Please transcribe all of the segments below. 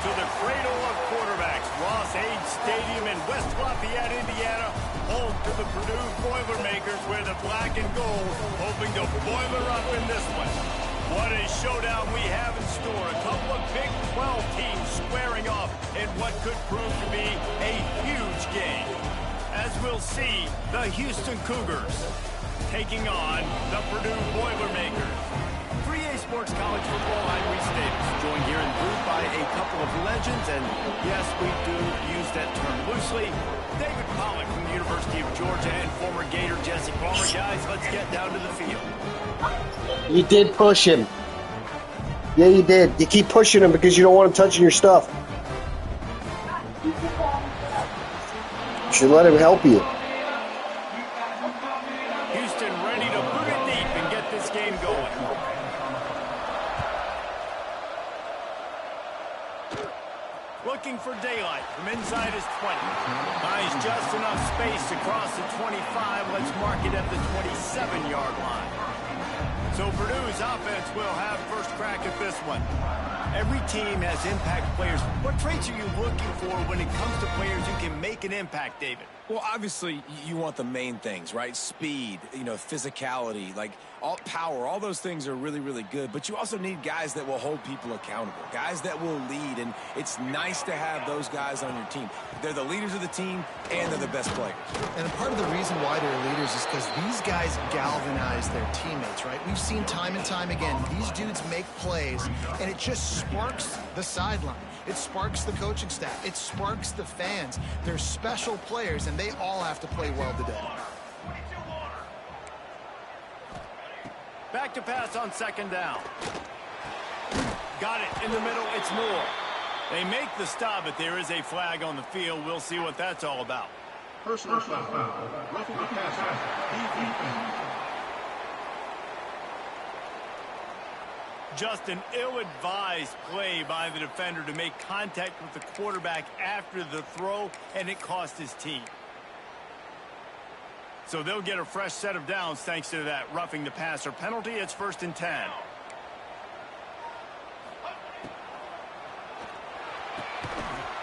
to the cradle of quarterbacks, Ross-Ade Stadium in West Lafayette, Indiana, home to the Purdue Boilermakers, where the black and gold hoping to boiler up in this one. What a showdown we have in store. A couple of Big 12 teams squaring off in what could prove to be a huge game. As we'll see, the Houston Cougars taking on the Purdue Boilermakers. 3A Sports College Football, I'm Reese Davis, joined here in booth by a couple of legends, and yes, we do use that term loosely. David Pollack from the University of Georgia and former Gator Jesse Palmer. Guys, let's get down to the field. You did push him. Yeah, you did. You keep pushing him because you don't want him touching your stuff. You should let him help you. Houston ready to put it deep and get this game going. Looking for daylight from inside his 20. Buys just enough space to cross the 25. Let's mark it at the 27-yard line. So Purdue's offense will have first crack at this one. Every team has impact players. What traits are you looking for when it comes to players who can make an impact, David? Well, obviously, you want the main things, right? Speed, physicality, like all power, all those things are really, really good. But you also need guys that will hold people accountable, guys that will lead. And it's nice to have those guys on your team. They're the leaders of the team, and they're the best players. And a part of the reason why they're leaders is because these guys galvanize their teammates, right? We've seen time and time again, these dudes make plays, and it just sparks the sideline. It sparks the coaching staff. It sparks the fans. They're special players, and they all have to play well today. Back to pass on second down. Got it in the middle. It's Moore. They make the stop, but there is a flag on the field. We'll see what that's all about. Personal foul. Roughing the passer. Just an ill-advised play by the defender to make contact with the quarterback after the throw, and it cost his team. So they'll get a fresh set of downs thanks to that roughing the passer penalty. It's 1st and 10.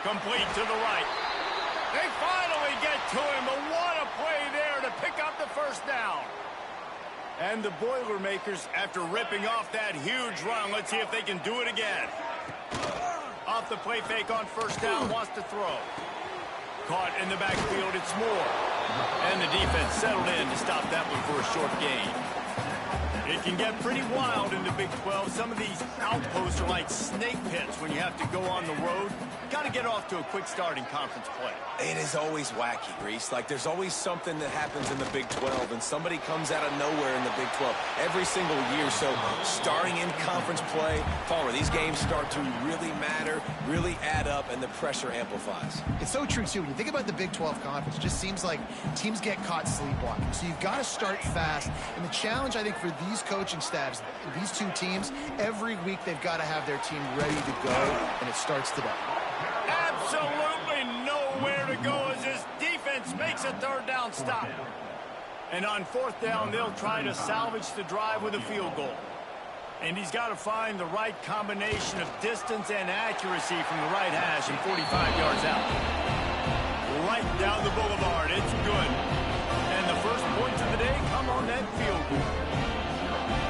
Complete to the right. They finally get to him, but what a play there to pick up the first down. And the Boilermakers, after ripping off that huge run, let's see if they can do it again. Off the play fake on first down, wants to throw. Caught in the backfield, it's Moore. And the defense settled in to stop that one for a short gain. It can get pretty wild in the Big 12. Some of these outposts are like snake pits when you have to go on the road. Got to get off to a quick start in conference play. It is always wacky, Reese. Like, there's always something that happens in the Big 12, and somebody comes out of nowhere in the Big 12 every single year. So starting in conference play, Palmer, these games start to really matter, really add up, and the pressure amplifies. It's so true, too. When you think about the Big 12 conference, it just seems like teams get caught sleepwalking. So you've got to start fast. And the challenge, I think, for these coaching staffs, these two teams, every week they've got to have their team ready to go, and it starts today. Absolutely nowhere to go as this defense makes a third down stop. And on fourth down, they'll try to salvage the drive with a field goal. And he's got to find the right combination of distance and accuracy from the right hash and 45 yards out. Right down the boulevard. It's good. And the first points of the day come on that field goal.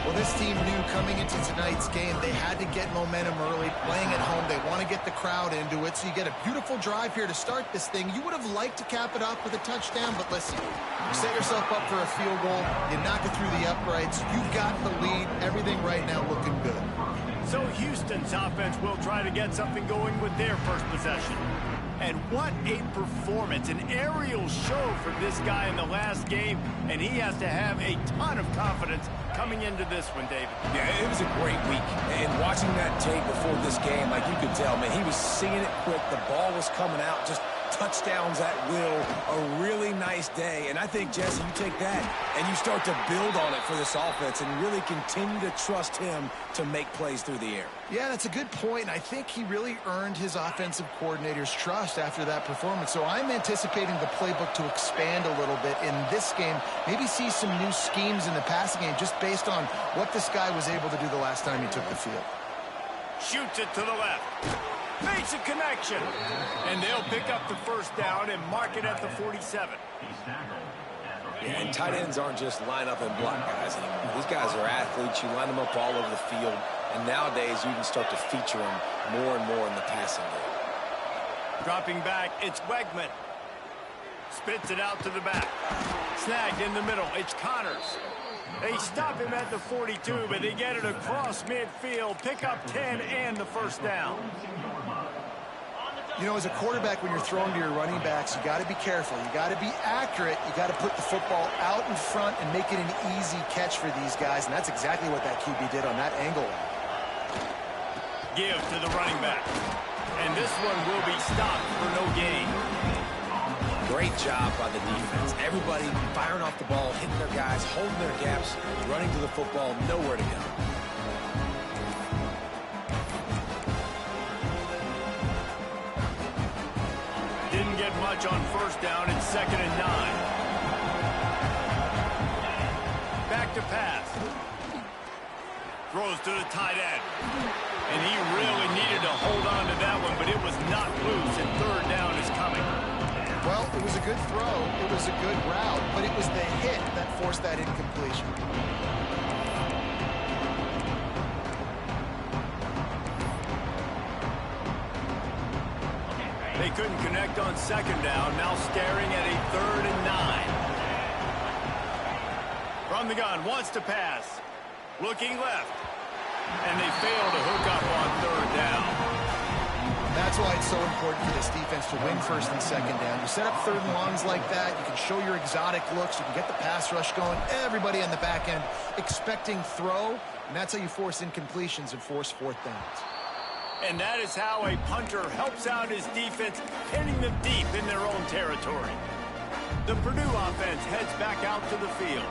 Well, this team knew coming into tonight's game they had to get momentum early, playing at home. They want to get the crowd into it, so you get a beautiful drive here to start this thing. You would have liked to cap it off with a touchdown, but listen, you set yourself up for a field goal, you knock it through the uprights, you've got the lead, everything right now looking good. So Houston's offense will try to get something going with their first possession. And what a performance, an aerial show for this guy in the last game, and he has to have a ton of confidence coming into this one, David. Yeah, it was a great week, and watching that tape before this game, like, you could tell, man, he was seeing it quick, the ball was coming out, just touchdowns at will, a really nice day. And I think, Jesse, you take that and you start to build on it for this offense and really continue to trust him to make plays through the air. Yeah, that's a good point. I think he really earned his offensive coordinator's trust after that performance. So I'm anticipating the playbook to expand a little bit in this game, maybe see some new schemes in the passing game just based on what this guy was able to do the last time he took the field. Shoots it to the left. Makes a connection. And they'll pick up the first down and mark it at the 47. Yeah, and tight ends aren't just line up and block guys anymore. These guys are athletes. You line them up all over the field. And nowadays, you can start to feature them more and more in the passing game. Dropping back, it's Wegman. Spits it out to the back. Snagged in the middle, it's Connors. They stop him at the 42, but they get it across midfield. Pick up 10 and the first down. You know, as a quarterback, when you're throwing to your running backs, you got to be careful. You got to be accurate. You got to put the football out in front and make it an easy catch for these guys, and that's exactly what that QB did on that angle. Give to the running back. And this one will be stopped for no gain. Great job by the defense. Everybody firing off the ball, hitting their guys, holding their gaps, running to the football, nowhere to go. Didn't get much on first down. It's 2nd and 9. Back to pass. Throws to the tight end. And he really needed to hold on to that one, but it was not loose, and 3rd down is coming. Well, it was a good throw. It was a good route, but it was the hit that forced that incompletion. They couldn't connect on 2nd down, now staring at a 3rd and 9. From the gun, wants to pass. Looking left. And they fail to hook up on 3rd down. That's why it's so important for this defense to win 1st and 2nd down. You set up 3rd and longs like that, you can show your exotic looks, you can get the pass rush going, everybody on the back end expecting throw, and that's how you force incompletions and force 4th downs. And that is how a punter helps out his defense, hitting them deep in their own territory. The Purdue offense heads back out to the field.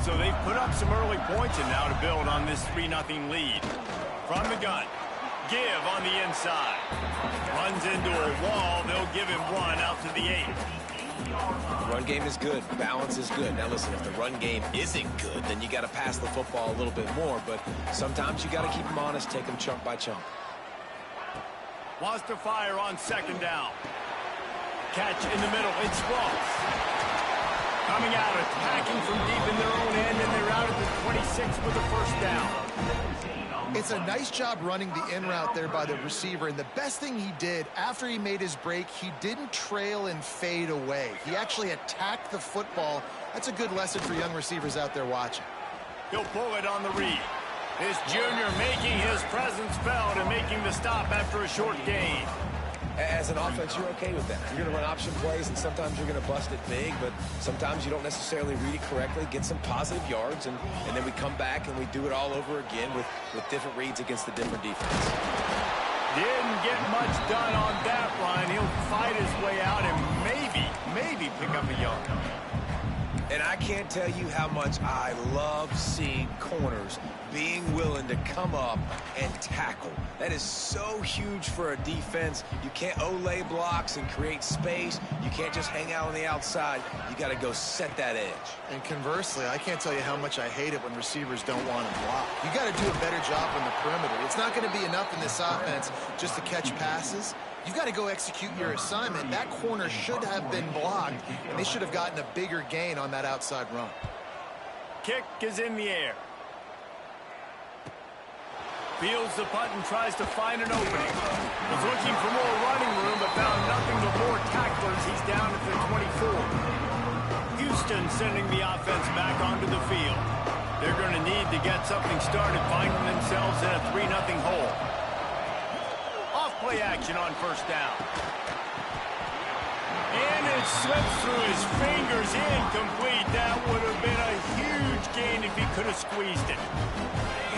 So they've put up some early points and now to build on this 3-0 lead. From the gun, give on the inside. Runs into a wall, they'll give him one out to the 8. The run game is good. Balance is good. Now listen, if the run game isn't good, then you got to pass the football a little bit more. But sometimes you got to keep them honest, take them chunk by chunk. Wants to fire on 2nd down. Catch in the middle, it's Ross. Coming out, attacking from deep in their own end, and they're out at the 26 with the first down. It's a nice job running the in route there by the receiver, and the best thing he did after he made his break, he didn't trail and fade away. He actually attacked the football. That's a good lesson for young receivers out there watching. He'll pull it on the read. This junior making his presence felt and making the stop after a short gain. As an offense, you're okay with that. You're going to run option plays, and sometimes you're going to bust it big, but sometimes you don't necessarily read it correctly, get some positive yards, and then we come back and we do it all over again with different reads against the different defense. Didn't get much done on that run. He'll fight his way out and maybe pick up a yard. And I can't tell you how much I love seeing corners being willing to come up and tackle. That is so huge for a defense. You can't olay blocks and create space. You can't just hang out on the outside. You got to go set that edge. And conversely, I can't tell you how much I hate it when receivers don't want to block. You got to do a better job on the perimeter. It's not going to be enough in this offense just to catch passes. You've got to go execute your assignment. That corner should have been blocked, and they should have gotten a bigger gain on that outside run. Kick is in the air. Fields the punt and tries to find an opening. Was looking for more running room, but found nothing but more tacklers. He's down at the 24. Houston sending the offense back onto the field. They're going to need to get something started, finding themselves in a 3-0 hole. Play action on first down. And it slips through his fingers, incomplete. That would have been a huge gain if he could have squeezed it.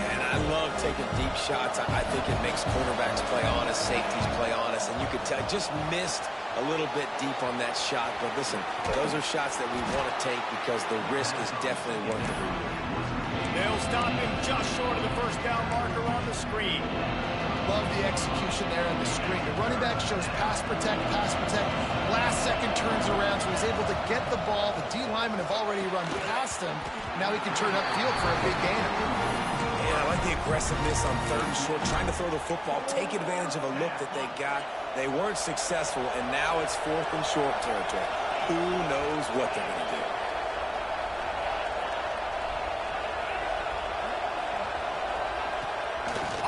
And I love taking deep shots. I think it makes quarterbacks play honest, safeties play honest, and you could tell just missed a little bit deep on that shot. But listen, those are shots that we want to take because the risk is definitely worth the reward. They'll stop him just short of the first down marker on the screen. Love the execution there on the screen. The running back shows pass protect, pass protect. Last second turns around, so he's able to get the ball. The D linemen have already run past him. Now he can turn upfield for a big gain. Yeah, I like the aggressiveness on 3rd and short, trying to throw the football, take advantage of a look that they got. They weren't successful, and now it's 4th and short territory. Who knows what they're going to do?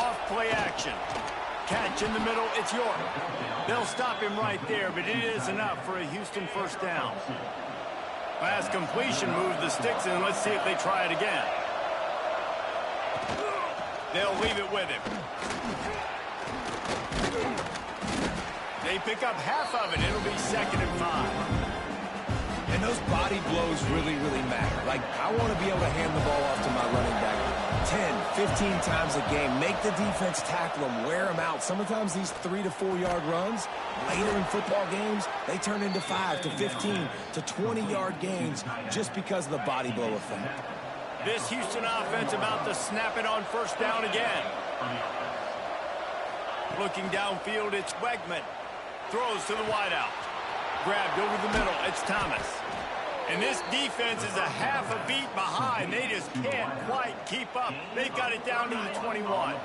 Off play action. Catch in the middle, it's York. They'll stop him right there, but it is enough for a Houston first down. Pass completion moves the sticks in. Let's see if they try it again. They'll leave it with him. They pick up half of it. It'll be 2nd and 5. And those body blows really, really matter. Like, I want to be able to hand the ball off to my running back 10, 15 times a game. Make the defense tackle them, wear them out. Sometimes these 3 to 4 yard runs, later in football games, they turn into 5 to 15 to 20 yard gains just because of the body blow effect. This Houston offense about to snap it on first down again. Looking downfield, it's Wegman. Throws to the wideout. Grabbed over the middle, it's Thomas. And this defense is a half a beat behind. They just can't quite keep up. They've got it down to the 21.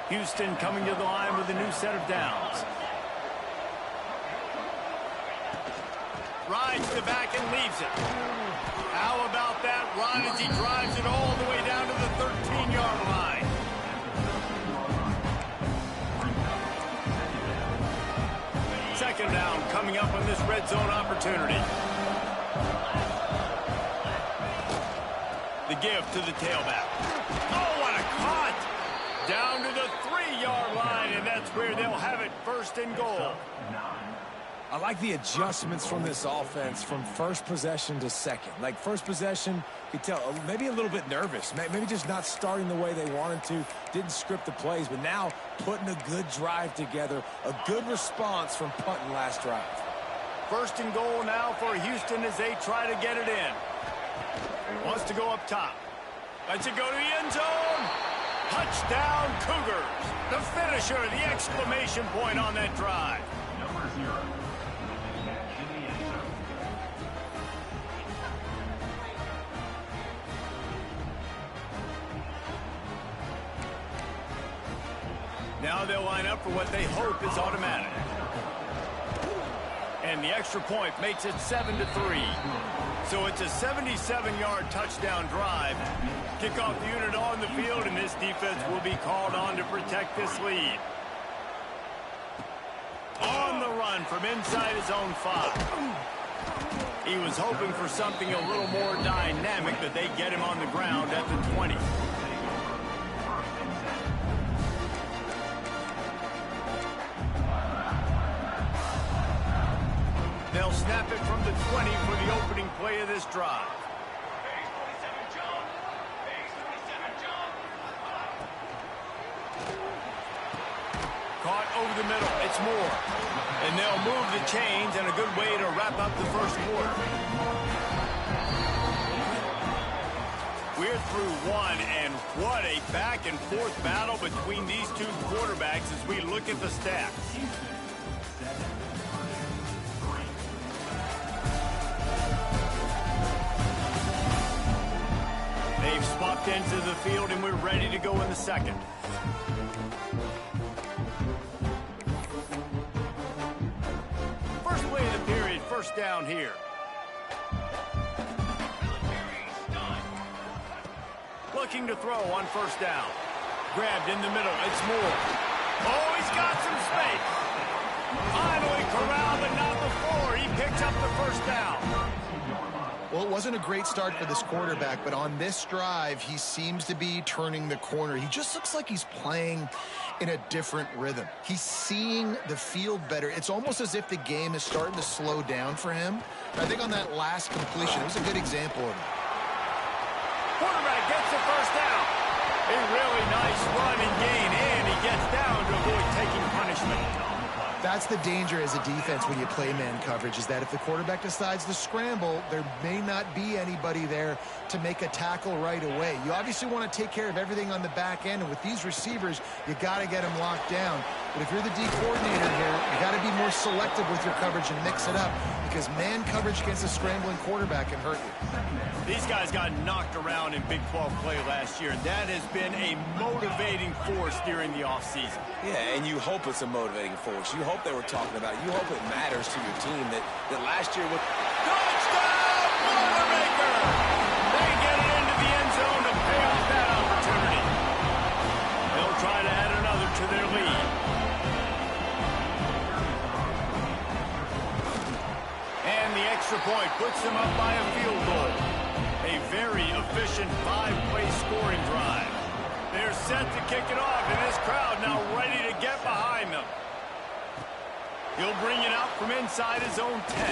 Houston coming to the line with a new set of downs. Rides the back and leaves it. How about that run as he drives it all the way down to the 13-yard line? Second down coming up on this red zone opportunity. The give to the tailback. Oh, what a cut! Down to the 3-yard line, and that's where they'll have it, 1st and goal. I like the adjustments from this offense from first possession to second. Like, first possession, you could tell maybe a little bit nervous. Maybe just not starting the way they wanted to. Didn't script the plays, but now putting a good drive together. A good response from punting last drive. 1st and goal now for Houston as they try to get it in. Wants to go up top. Lets it go to the end zone. Touchdown, Cougars. The finisher, the exclamation point on that drive. Number 0. In the end zone. Now they'll line up for what they hope is automatic. And the extra point makes it 7-3. So it's a 77-yard touchdown drive. Kickoff unit on the field, and this defense will be called on to protect this lead. On the run from inside his own 5. He was hoping for something a little more dynamic, but they get him on the ground at the 20. They'll snap it from the 20 for the opening play of this drive. Caught over the middle. It's Moore. And they'll move the chains, and a good way to wrap up the first quarter. We're through one, and what a back-and-forth battle between these two quarterbacks as we look at the stats. They've swapped into the field, and we're ready to go in the second. First play of the period, first down here. Looking to throw on first down. Grabbed in the middle, it's Moore. Oh, he's got some space. Finally corralled, but not before. He picks up the first down. Well, it wasn't a great start for this quarterback, but on this drive, he seems to be turning the corner. He just looks like he's playing in a different rhythm. He's seeing the field better. It's almost as if the game is starting to slow down for him. I think on that last completion, it was a good example of it. Quarterback gets the first down. A really nice run and gain, and he gets down to avoid taking punishment. That's the danger as a defense when you play man coverage, is that if the quarterback decides to scramble, there may not be anybody there to make a tackle right away. You obviously want to take care of everything on the back end, and with these receivers, you got to get them locked down. But if you're the D coordinator here, you got to be more selective with your coverage and mix it up, because man coverage against a scrambling quarterback can hurt you. These guys got knocked around in Big 12 play last year, and that has been a motivating force during the offseason. Yeah, and you hope it's a motivating force. You hope they were talking about it. You hope it matters to your team that last year was... Touchdown, Boilermaker! They get it into the end zone to pay off that opportunity. They'll try to add another to their lead. And the extra point puts them up by a field goal. A very efficient 5-play scoring drive. They're set to kick it off, and this crowd now ready to get behind them. He'll bring it out from inside his own 10.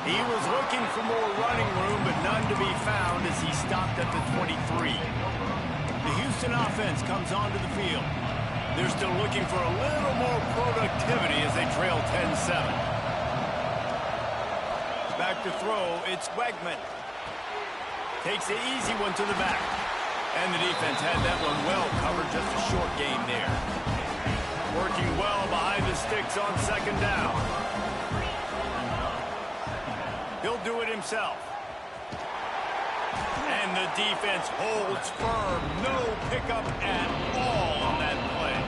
He was looking for more running room, but none to be found as he stopped at the 23. The Houston offense comes onto the field. They're still looking for a little more productivity as they trail 10-7. Back to throw, it's Wegman. Takes the easy one to the back. And the defense had that one well covered, just a short game there. Working well behind the sticks on second down. He'll do it himself. And the defense holds firm. No pickup at all on that play.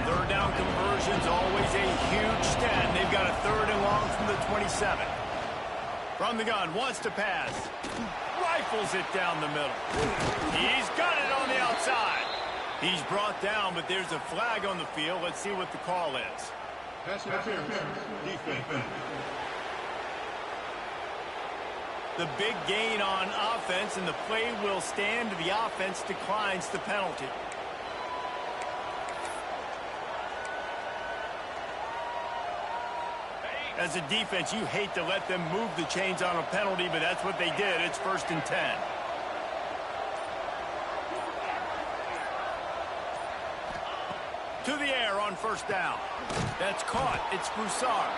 Third down conversion's always a huge stat. They've got a 3rd and long from the 27. From the gun, wants to pass. Rifles it down the middle. He's got it on the outside. He's brought down, but there's a flag on the field. Let's see what the call is. Pass interference. Defense. The big gain on offense, and the play will stand. The offense declines the penalty. As a defense, you hate to let them move the chains on a penalty, but that's what they did. It's 1st and 10. To the air on 1st down. That's caught. It's Broussard.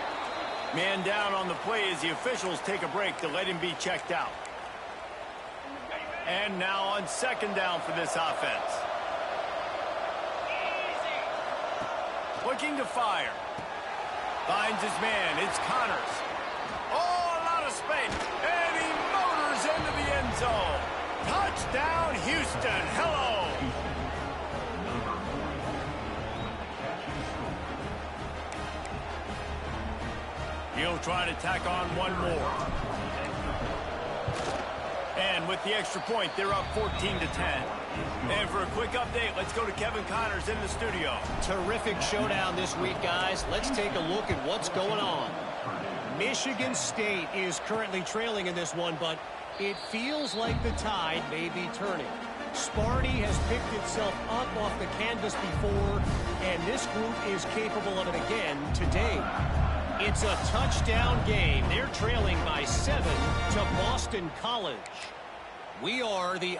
Man down on the play as the officials take a break to let him be checked out. And now on 2nd down for this offense. Looking to fire. Finds his man. It's Connors. Oh, a lot of space. And he motors into the end zone. Touchdown, Houston. Hello. He'll try to tack on one more. And with the extra point, they're up 14-10. And for a quick update, let's go to Kevin Connors in the studio. Terrific showdown this week, guys. Let's take a look at what's going on. Michigan State is currently trailing in this one, but it feels like the tide may be turning. Sparty has picked itself up off the canvas before, and this group is capable of it again today. It's a touchdown game. They're trailing by 7 to Boston College. We are the...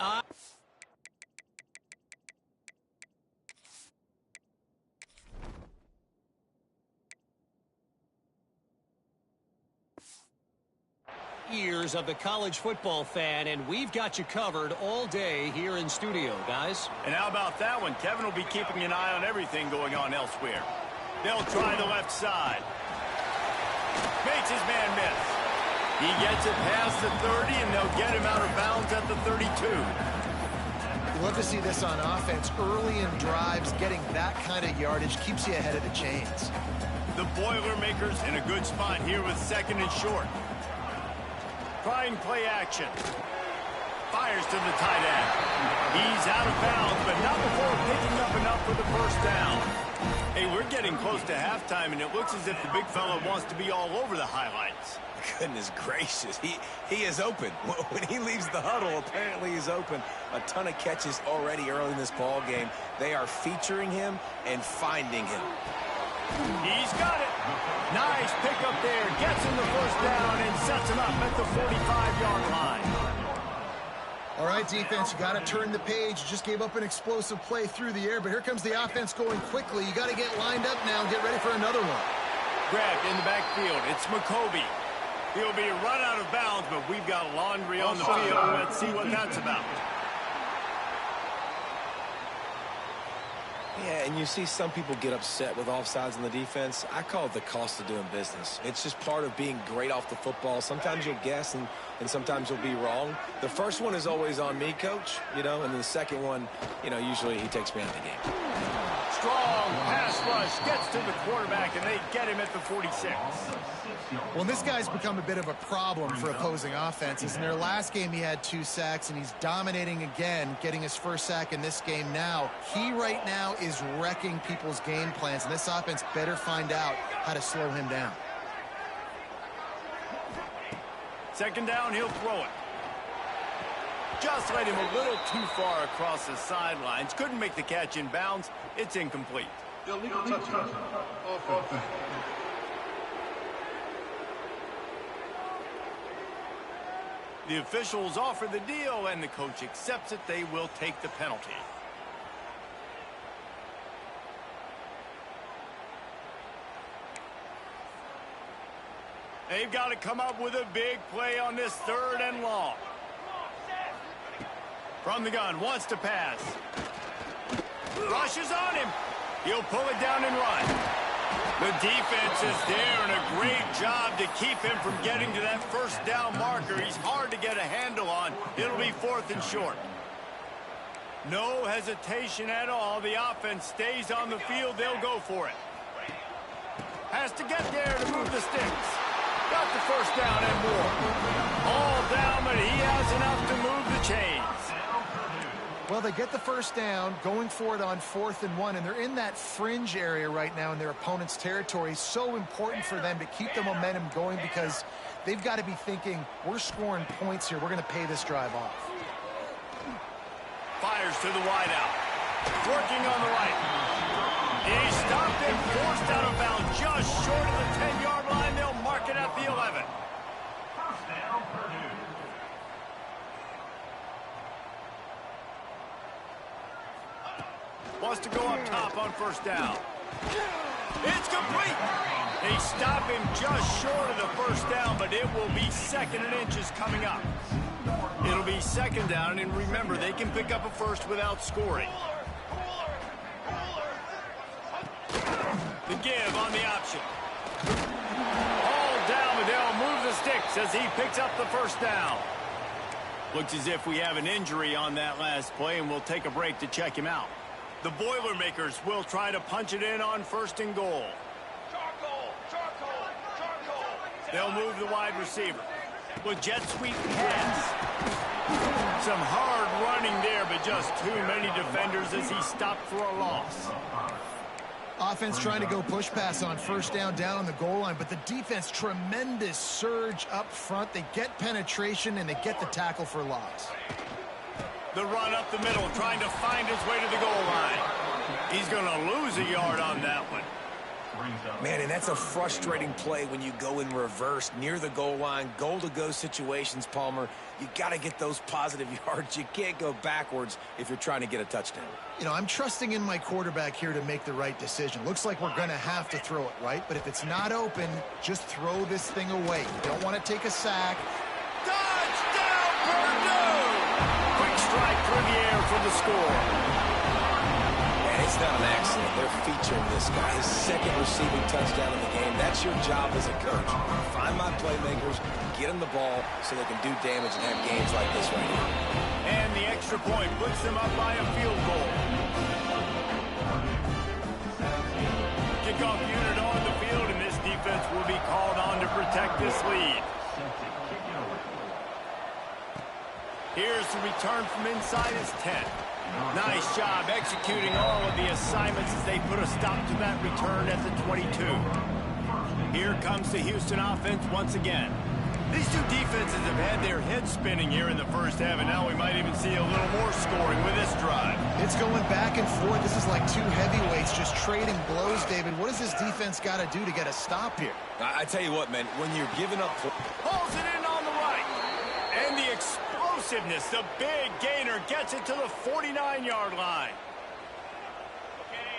ears of the college football fan, and we've got you covered all day here in studio, guys. And how about that one? Kevin will be keeping an eye on everything going on elsewhere. They'll try the left side. Makes his man miss. He gets it past the 30, and they'll get him out of bounds at the 32. You love to see this on offense. Early in drives, getting that kind of yardage keeps you ahead of the chains. The Boilermakers in a good spot here with 2nd and short. Trying play action. Fires to the tight end. He's out of bounds, but not before picking up enough for the 1st down. Hey, we're getting close to halftime, and it looks as if the big fella wants to be all over the highlights. Goodness gracious, he is open. When he leaves the huddle, apparently he's open. A ton of catches already early in this ball game. They are featuring him and finding him. He's got it. Nice pickup there. Gets him the 1st down and sets him up at the 45-yard line. All right, it, defense. You got to turn the page. You just gave up an explosive play through the air, but here comes the offense going quickly. You got to get lined up now and get ready for another one. Grabbed in the backfield. It's McCovey. He'll be run out of bounds, but we've got laundry on the field. Let's see what that's about. Yeah, and you see some people get upset with offsides on the defense. I call it the cost of doing business. It's just part of being great off the football. Sometimes you'll guess and sometimes you'll be wrong. The first one is always on me, Coach, and then the second one, usually he takes me out of the game. Strong pass rush gets to the quarterback, and they get him at the 46. Well, this guy's become a bit of a problem for opposing offenses. In their last game, he had 2 sacks, and he's dominating again, getting his first sack in this game now. He right now is wrecking people's game plans, and this offense better find out how to slow him down. Second down, he'll throw it. Just led him a little too far across the sidelines. Couldn't make the catch in bounds. It's incomplete. Illegal touchdown. Offense. The officials offer the deal, and the coach accepts it. They will take the penalty. They've got to come up with a big play on this 3rd and long. From the gun, wants to pass. Rushes on him. He'll pull it down and run. The defense is there, and a great job to keep him from getting to that first down marker. He's hard to get a handle on. It'll be 4th and short. No hesitation at all. The offense stays on the field. They'll go for it. Has to get there to move the sticks. Got the first down and more. All down, but he has enough to move the chains. Well, they get the first down, going for it on 4th and 1, and they're in that fringe area right now in their opponent's territory. So important for them to keep the momentum going because they've got to be thinking, we're scoring points here. We're going to pay this drive off. Fires to the wideout. Working on the right. He stopped and forced out of bounds just short of the 10-yard line. They'll mark it at the 11. First down, Purdue. Wants to go up top on first down. It's complete. They stop him just short of the first down, but it will be 2nd and inches coming up. It'll be 2nd down, and remember, they can pick up a first without scoring. The give on the option. All down, but they'll move the sticks as he picks up the first down. Looks as if we have an injury on that last play, and we'll take a break to check him out. The Boilermakers will try to punch it in on 1st and goal. They'll move the wide receiver with jet sweep pass. Some hard running there, but just too many defenders as he stopped for a loss. Offense trying to go push pass on first down on the goal line, but the defense, tremendous surge up front. They get penetration, and they get the tackle for loss. The run up the middle, trying to find his way to the goal line. He's going to lose a yard on that one. Man, and that's a frustrating play when you go in reverse near the goal line. Goal-to-go situations, Palmer. You got to get those positive yards. You can't go backwards if you're trying to get a touchdown. I'm trusting in my quarterback here to make the right decision. Looks like we're going to have to throw it, right? But if it's not open, just throw this thing away. You don't want to take a sack. Touchdown, Purdue! Quick strike through the air for the score. And it's not an accident. They're featuring this guy. His 2nd receiving touchdown in the game. That's your job as a coach. Find my playmakers, get them the ball so they can do damage and have games like this right here. And the extra point puts them up by a field goal. Kickoff unit on the field, and this defense will be called on to protect this lead. Here's the return from inside his 10. Nice job executing all of the assignments as they put a stop to that return at the 22. Here comes the Houston offense once again. These two defenses have had their heads spinning here in the first half, and now we might even see a little more scoring with this drive. It's going back and forth. This is like two heavyweights just trading blows, David. What does this defense got to do to get a stop here? I tell you what, man, when you're giving up... Pulls it in on the right. And the Explosiveness. The big gainer gets it to the 49-yard line.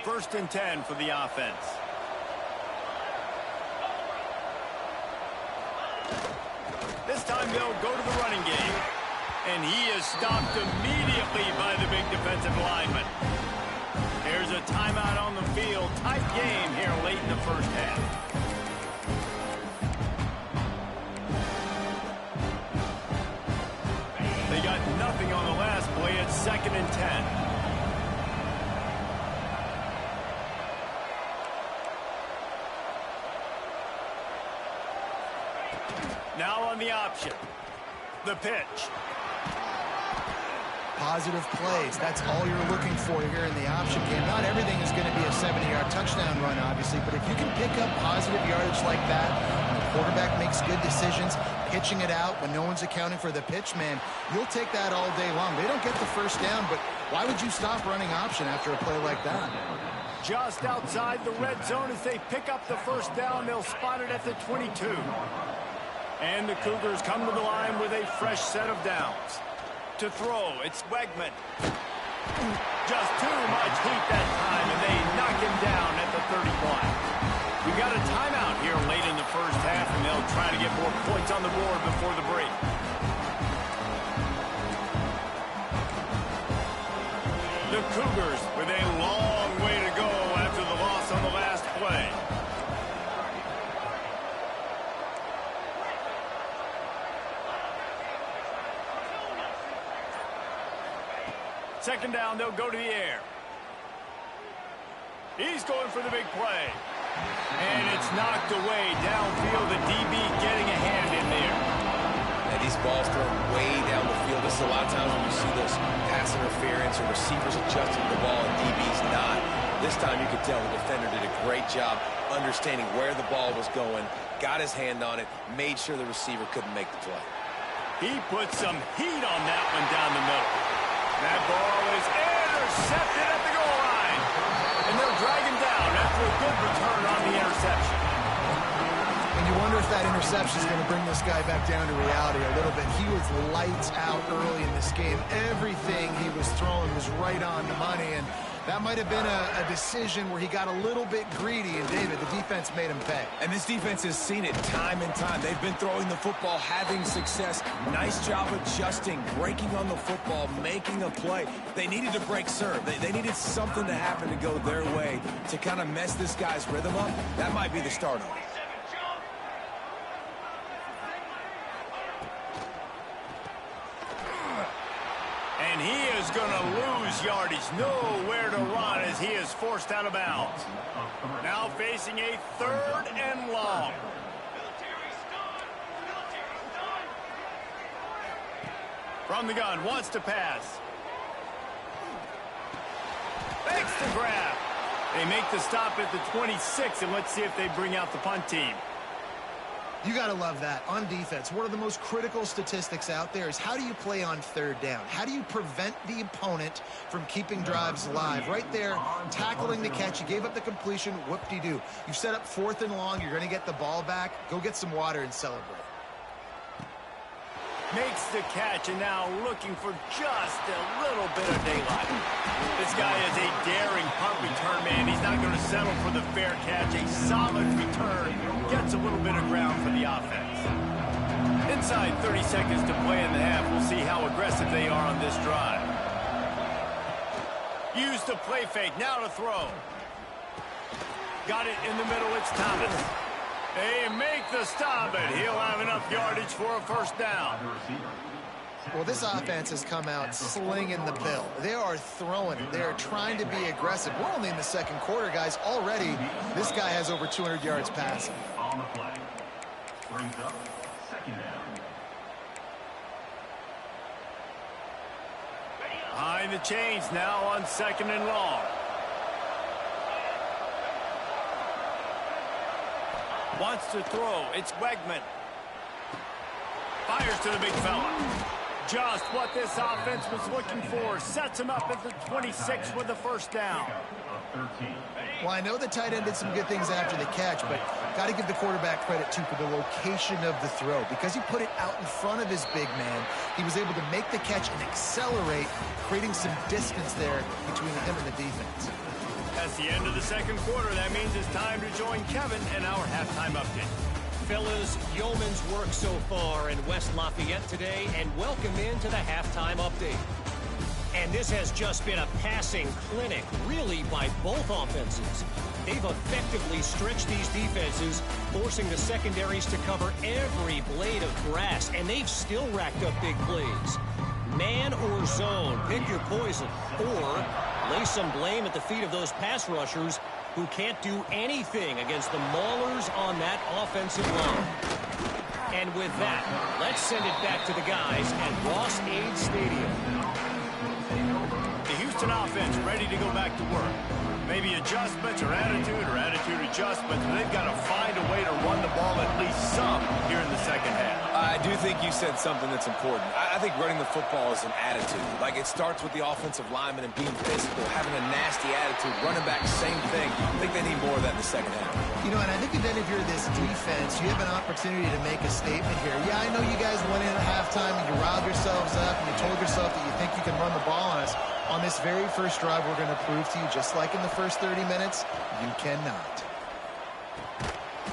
First and 10 for the offense. This time they'll go to the running game. And he is stopped immediately by the big defensive lineman. There's a timeout on the field. Tight game here late in the first half. They got nothing on the last play. It's 2nd and 10. Now on the option. The pitch. Positive plays. That's all you're looking for here in the option game. Not everything is going to be a 70-yard touchdown run, obviously, but if you can pick up positive yardage like that, and the quarterback makes good decisions, pitching it out when no one's accounting for the pitch, man, you'll take that all day long. They don't get the first down, but why would you stop running option after a play like that? Just outside the red zone as they pick up the first down. They'll spot it at the 22. And the Cougars come to the line with a fresh set of downs. To throw, it's Wegman. Just too much heat that time, and they knock him down at the 31. We've got a timeout here late in the first half, and they'll try to get more points on the board before the break. The Cougars with a long way to go after the loss on the last play. Second down, they'll go to the air. He's going for the big play. And it's knocked away downfield. The DB getting a hand in there. And these balls thrown way down the field. This is a lot of times when you see those pass interference or receivers adjusting the ball and DB's not. This time you could tell the defender did a great job understanding where the ball was going, got his hand on it, made sure the receiver couldn't make the play. He put some heat on that one down the middle. That ball is intercepted at the goal line. And they'll drag him down after a good return on the interception. And you wonder if that interception is going to bring this guy back down to reality a little bit. He was lights out early in this game. Everything he was throwing was right on the money. And that might have been a decision where he got a little bit greedy. And, David, the defense made him pay. And this defense has seen it time and time. They've been throwing the football, having success. Nice job adjusting, breaking on the football, making a play. They needed to break serve. They needed something to happen to go their way to kind of mess this guy's rhythm up. That might be the start of it. And he is going to lose yardage. Nowhere to run as he is forced out of bounds. Now facing a 3rd and long. From the gun, wants to pass. Makes the grab. They make the stop at the 26, and let's see if they bring out the punt team. You got to love that. On defense, one of the most critical statistics out there is how do you play on 3rd down? How do you prevent the opponent from keeping drives alive? Right there, tackling the catch. You gave up the completion. Whoop-de-doo. You've set up 4th and long. You're going to get the ball back. Go get some water and celebrate. Makes the catch, and now looking for just a little bit of daylight. This guy is a daring punt return man. He's not going to settle for the fair catch. A solid return. Gets a little bit of ground for the offense. Inside 30 seconds to play in the half. We'll see how aggressive they are on this drive. Use the play fake. Now to throw. Got it in the middle. It's Thomas. They make the stop, and he'll have enough yardage for a first down. Well, this offense has come out slinging the bill. They are throwing it. They are trying to be aggressive. We're only in the 2nd quarter, guys. Already, this guy has over 200 yards passing. On the play. Brings up 2nd down. Behind the chains now on 2nd and long. Wants to throw. It's Wegman. Fires to the big fella. Just what this offense was looking for. Sets him up at the 26 with the first down. Well, I know the tight end did some good things after the catch, but got to give the quarterback credit, too, for the location of the throw. Because he put it out in front of his big man, he was able to make the catch and accelerate, creating some distance there between him and the defense. That's the end of the second quarter. That means it's time to join Kevin and our halftime update. Fellas, yeoman's work so far in West Lafayette today, and welcome into the halftime update. And this has just been a passing clinic, really, by both offenses. They've effectively stretched these defenses, forcing the secondaries to cover every blade of grass, and they've still racked up big plays. Man or zone, pick your poison, or lay some blame at the feet of those pass rushers who can't do anything against the maulers on that offensive line. And with that, let's send it back to the guys at Ross-Ade Stadium. The Houston offense ready to go back to work. Maybe adjustments or attitude adjustments, but they've got to find a way to run the ball at least some here in the second half. I do think you said something that's important. I think running the football is an attitude. Like, it starts with the offensive lineman and being physical, having a nasty attitude. Running back, same thing. I think they need more of that in the second half. You know, and I think then if you're this defense, you have an opportunity to make a statement here. Yeah, I know you guys went in at halftime and you riled yourselves up and you told yourself that you think you can run the ball on us. On this very first drive, we're going to prove to you, just like in the first 30 minutes, you cannot.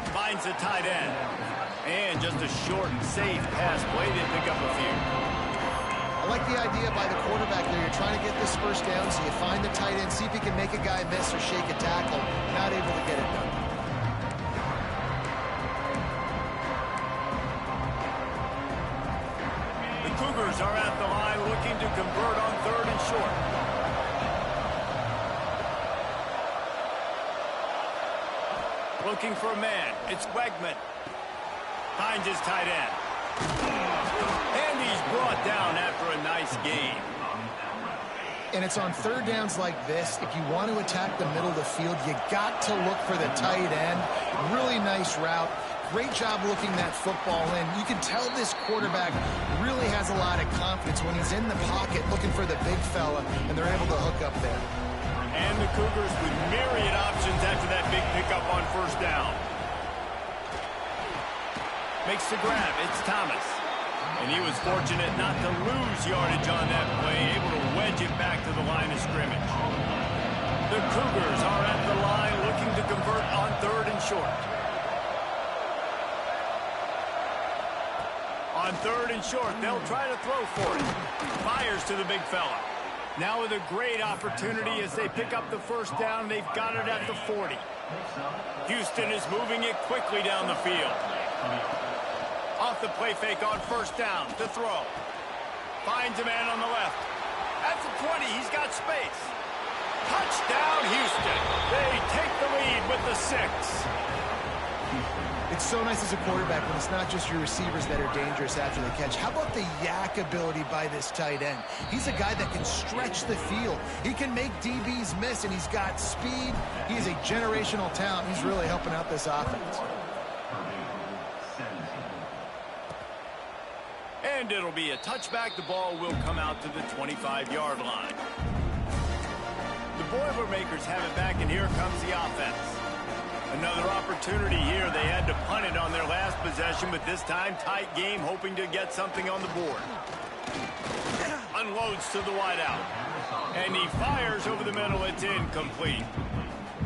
Finds the tight end. And just a short and safe pass play to pick up a few. I like the idea by the quarterback there. You're trying to get this first down, so you find the tight end, see if he can make a guy miss or shake a tackle. Not able to get it done. The Cougars are at the line looking to convert on 3rd and short. Looking for a man. It's Wegman. Finds his tight end. And he's brought down after a nice gain. And it's on 3rd downs like this. If you want to attack the middle of the field, you got to look for the tight end. Really nice route. Great job looking that football in. You can tell this quarterback really has a lot of confidence when he's in the pocket looking for the big fella, and they're able to hook up there. And the Cougars with myriad options after that big pickup on 1st down. Makes the grab. It's Thomas. And he was fortunate not to lose yardage on that play, able to wedge it back to the line of scrimmage. The Cougars are at the line looking to convert on 3rd and short. On 3rd and short, they'll try to throw for it. Fires to the big fella. Now with a great opportunity as they pick up the first down. They've got it at the 40. Houston is moving it quickly down the field. Off the play fake on 1st down to throw. Finds a man on the left. At the 20, he's got space. Touchdown, Houston. They take the lead with the 6. It's so nice as a quarterback when it's not just your receivers that are dangerous after the catch. How about the yak ability by this tight end? He's a guy that can stretch the field. He can make DBs miss, and he's got speed. He is a generational talent. He's really helping out this offense. And it'll be a touchback. The ball will come out to the 25-yard line. The Boilermakers have it back, and here comes the offense. Another opportunity here. They had to punt it on their last possession, but this time tight game, hoping to get something on the board. Unloads to the wideout. And he fires over the middle. It's incomplete.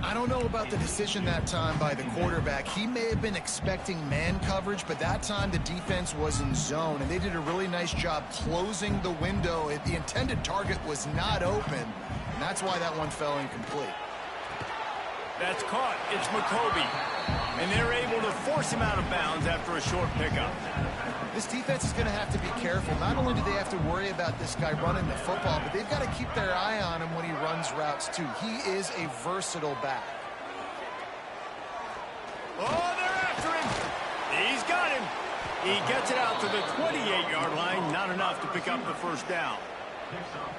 I don't know about the decision that time by the quarterback. He may have been expecting man coverage, but that time the defense was in zone, and they did a really nice job closing the window. The intended target was not open, and that's why that one fell incomplete. That's caught. It's McCoby. And they're able to force him out of bounds after a short pickup. This defense is going to have to be careful. Not only do they have to worry about this guy running the football, but they've got to keep their eye on him when he runs routes, too. He is a versatile back. Oh, they're after him. He's got him. He gets it out to the 28-yard line. Not enough to pick up the first down.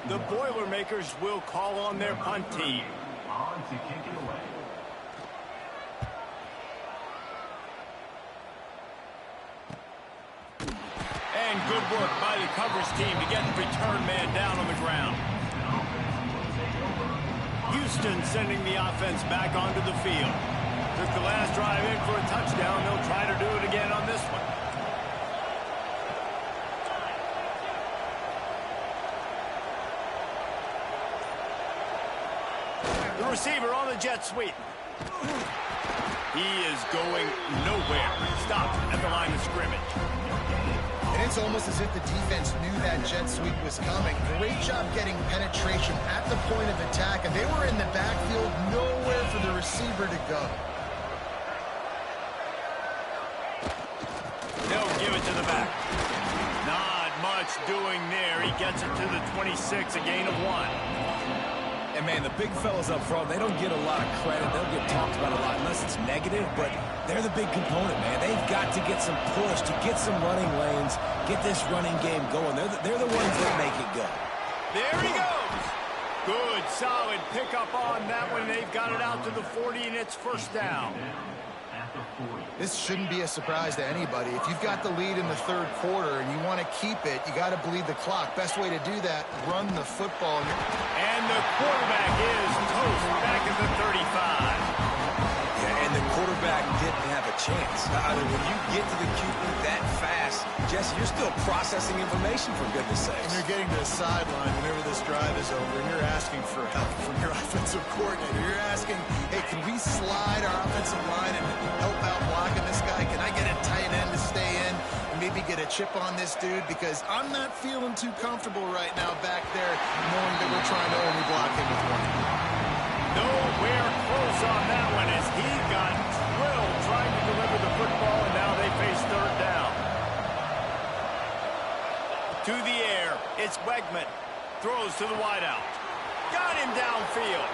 The Boilermakers will call on their punt team. On to kick it away. And good work by the coverage team to get the return man down on the ground. Houston sending the offense back onto the field. Took the last drive in for a touchdown. They'll try to do it again on this one. The receiver on the jet sweep. He is going nowhere. Stopped at the line of scrimmage. And it's almost as if the defense knew that jet sweep was coming. Great job getting penetration at the point of attack, and they were in the backfield, nowhere for the receiver to go. They'll give it to the back. Not much doing there. He gets it to the 26, a gain of 1. And, man, the big fellas up front, they don't get a lot of credit. They'll get talked about a lot unless it's negative, but they're the big component, man. They've got to get some push, to get some running lanes, get this running game going. They're the ones that make it go. There he goes. Good, solid pickup on that one. They've got it out to the 40, and it's first down. This shouldn't be a surprise to anybody. If you've got the lead in the third quarter and you want to keep it, you got to bleed the clock. Best way to do that, run the football. And the quarterback is toast back at the 35. Yeah, and the quarterback didn't have a chance. I mean, when you get to the QB that fast, Jesse, you're still processing information, for goodness sakes. And you're getting to the sideline whenever this drive is over, and you're asking for help from your offensive coordinator. You're asking, hey, can we slide our offensive line and help out blocking this guy? Can I get a tight end to stay in and maybe get a chip on this dude? Because I'm not feeling too comfortable right now back there, knowing that we're trying to only block him with one. Nowhere close on that one as he got drilled trying to deliver the football, and now they face third down. To the air, it's Wegman. Throws to the wideout. Got him downfield.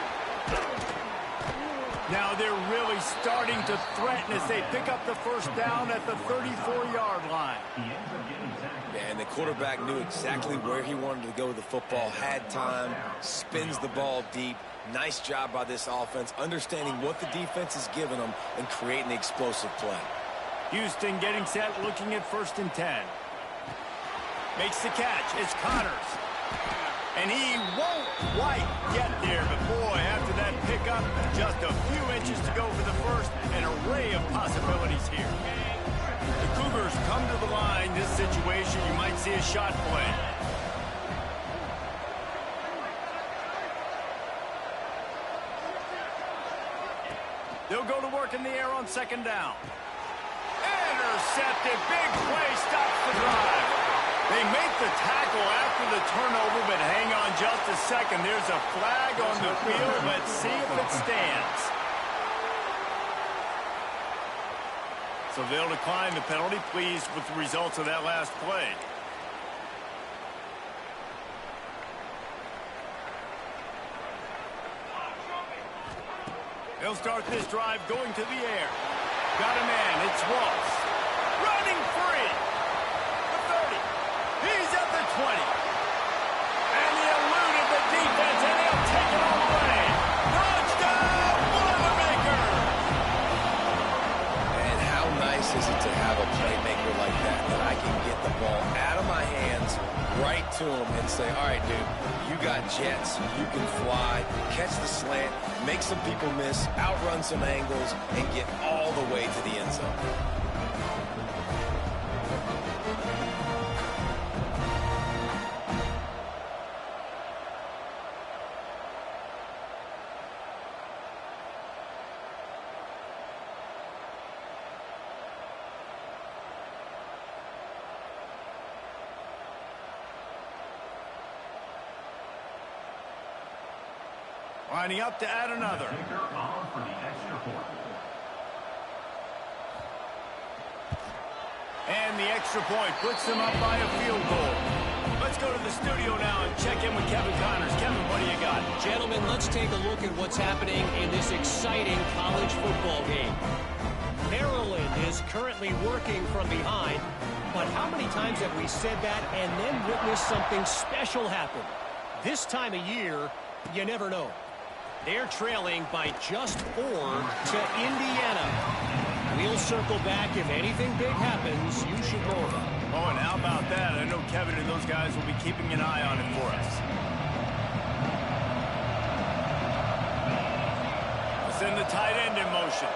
Now they're really starting to threaten as they pick up the first down at the 34-yard line. Yeah, and the quarterback knew exactly where he wanted to go with the football, had time, spins the ball deep. Nice job by this offense, understanding what the defense is giving them and creating the explosive play. Houston getting set, looking at 1st and 10. Makes the catch. It's Connors. And he won't quite get there, but boy, after that pickup, just a few inches to go for the first. An array of possibilities here. The Cougars come to the line. This situation, you might see a shot play. They'll go to work in the air on 2nd down. Intercepted. Big play stops the drive. They make the tackle after the turnover, but hang on just a second. There's a flag on the field. Let's see if it stands. So they'll decline the penalty. Pleased with the results of that last play. They'll start this drive going to the air. Got a man. It's Ross. Running free. The 30. He's at the 20. And he eluded the defense, and he'll take it all away. Touchdown, Boilermaker! And how nice is it to have a playmaker like that I can get the ball out of my hands, right to him, and say, all right, dude, you got jets, you can fly, catch the slant, make some people miss, outrun some angles, and get all the way to the end zone. Lining up to add another. And the extra point puts them up by a field goal. Let's go to the studio now and check in with Kevin Connors. Kevin, what do you got? Gentlemen, let's take a look at what's happening in this exciting college football game. Maryland is currently working from behind, but how many times have we said that and then witnessed something special happen? This time of year, you never know. They're trailing by just 4 to Indiana. We'll circle back if anything big happens you should know about. Oh, and how about that? I know Kevin and those guys will be keeping an eye on it for us. We'll send the tight end in motion.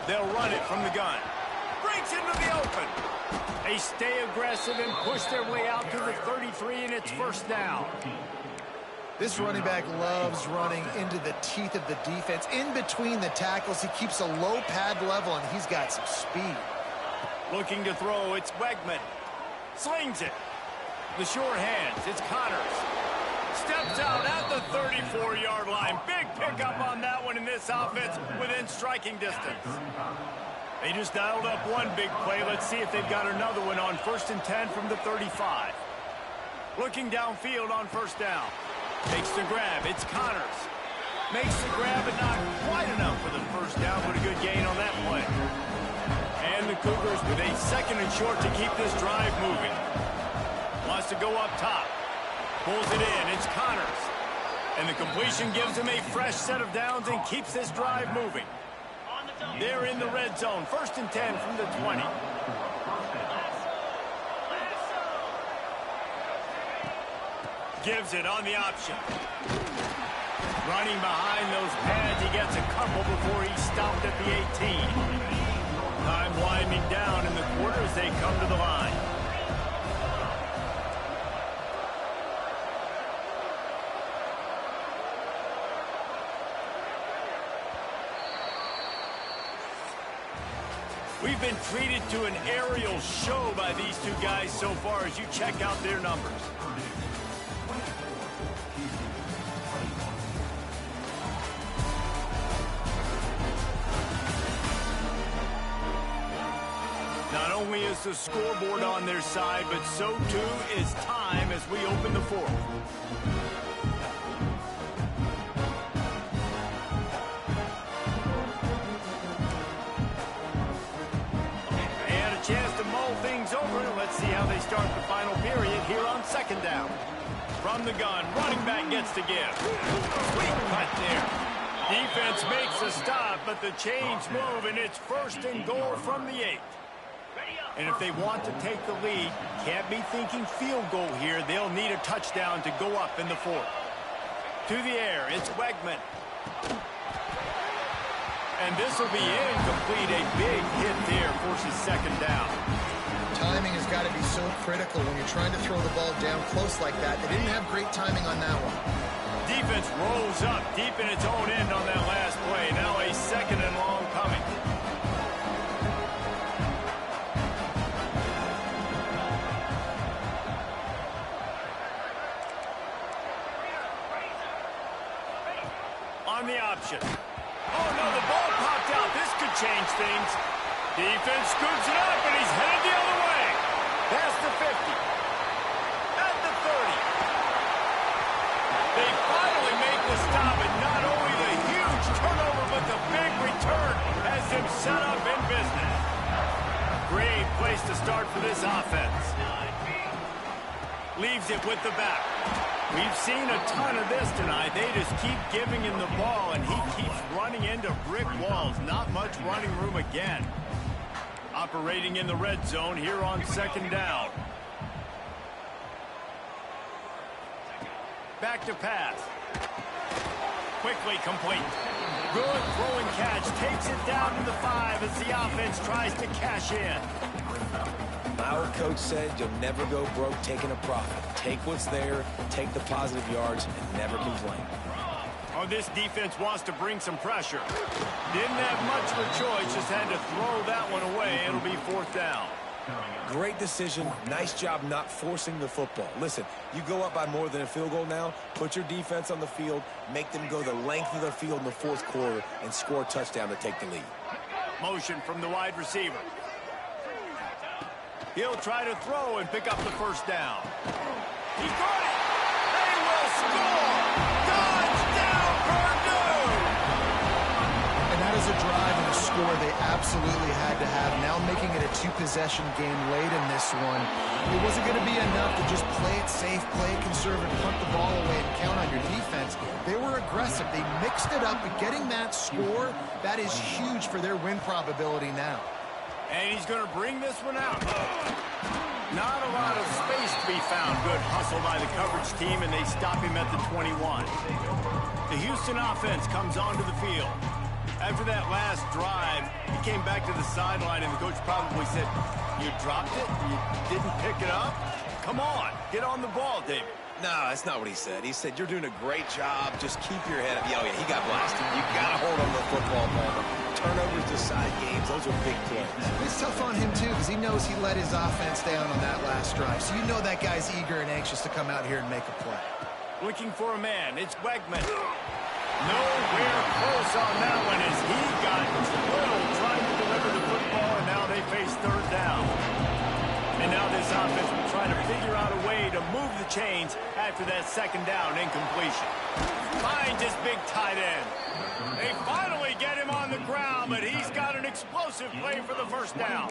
They'll run it from the gun. Breaks into the open. They stay aggressive and push their way out to the 33, and it's first down. This running back loves running into the teeth of the defense. In between the tackles, he keeps a low pad level, and he's got some speed. Looking to throw, it's Wegman. Slings it. The sure hands, it's Connors. Steps out at the 34-yard line. Big pickup on that one in this offense within striking distance. They just dialed up one big play. Let's see if they've got another one on 1st and 10 from the 35. Looking downfield on first down. Takes the grab. It's Connors. Makes the grab, but not quite enough for the first down, but a good gain on that play. And the Cougars with a 2nd and short to keep this drive moving. Wants to go up top. Pulls it in. It's Connors. And the completion gives him a fresh set of downs and keeps this drive moving. They're in the red zone. 1st and 10 from the 20. Gives it on the option. Running behind those pads, he gets a couple before he's stopped at the 18. Time winding down in the quarter as they come to the line. We've been treated to an aerial show by these two guys so far as you check out their numbers. Not only is the scoreboard on their side, but so too is time as we open the 4th. And a chance to mull things over. Let's see how they start the final period here on 2nd down. From the gun, running back gets to give. Sweet cut there. Defense makes a stop, but the chains move, and it's 1st and goal from the 8. And if they want to take the lead, can't be thinking field goal here. They'll need a touchdown to go up in the 4th. To the air, it's Wegman. And this will be incomplete. A big hit there forces 2nd down. Timing has got to be so critical when you're trying to throw the ball down close like that. They didn't have great timing on that one. Defense rolls up deep in its own end on that last play. Now a 2nd and long coming. On the option. Oh, no, the ball popped out. This could change things. Defense scoops it up, and he's headed the other way. Past the 50. At the 30. They finally make the stop, and not only the huge turnover, but the big return has them set up in business. Great place to start for this offense. Leaves it with the back. We've seen a ton of this tonight. They just keep giving him the ball, and he keeps running into brick walls. Not much running room again. Operating in the red zone here on 2nd down. Back to pass. Quickly complete. Good throwing catch. Takes it down to the 5 as the offense tries to cash in. Our coach said you'll never go broke taking a profit. Take what's there, take the positive yards, and never complain. Oh, this defense wants to bring some pressure. Didn't have much of a choice, just had to throw that one away. It'll be 4th down. Great decision. Nice job not forcing the football. Listen, you go up by more than a field goal now, put your defense on the field, make them go the length of the field in the 4th quarter, and score a touchdown to take the lead. Motion from the wide receiver. He'll try to throw and pick up the 1st down. He got it! They will score! Touchdown, Purdue! And that is a drive and a score they absolutely had to have. Now making it a 2-possession game late in this one. It wasn't going to be enough to just play it safe, play it conservative, punt the ball away, and count on your defense. They were aggressive. They mixed it up, but getting that score, that is huge for their win probability now. And he's going to bring this one out. Not a lot of space to be found. Good hustle by the coverage team, and they stop him at the 21. The Houston offense comes onto the field. After that last drive, he came back to the sideline, and the coach probably said, "You dropped it? You didn't pick it up? Come on, get on the ball, David." No, that's not what he said. He said, "You're doing a great job. Just keep your head up." Oh, yeah, he got blasted. You got to hold on to the football ball. Turnovers decide games. Those are big plays. It's tough on him, too, because he knows he let his offense down on that last drive. So you know that guy's eager and anxious to come out here and make a play. Looking for a man. It's Wegman. Nowhere close on that one as he got little trying to deliver the football, and now they face third down. And now this offense will try to figure out a way to move the chains after that second down incompletion. Finds his big tight end. They finally get him on the ground, but he's got an explosive play for the first down.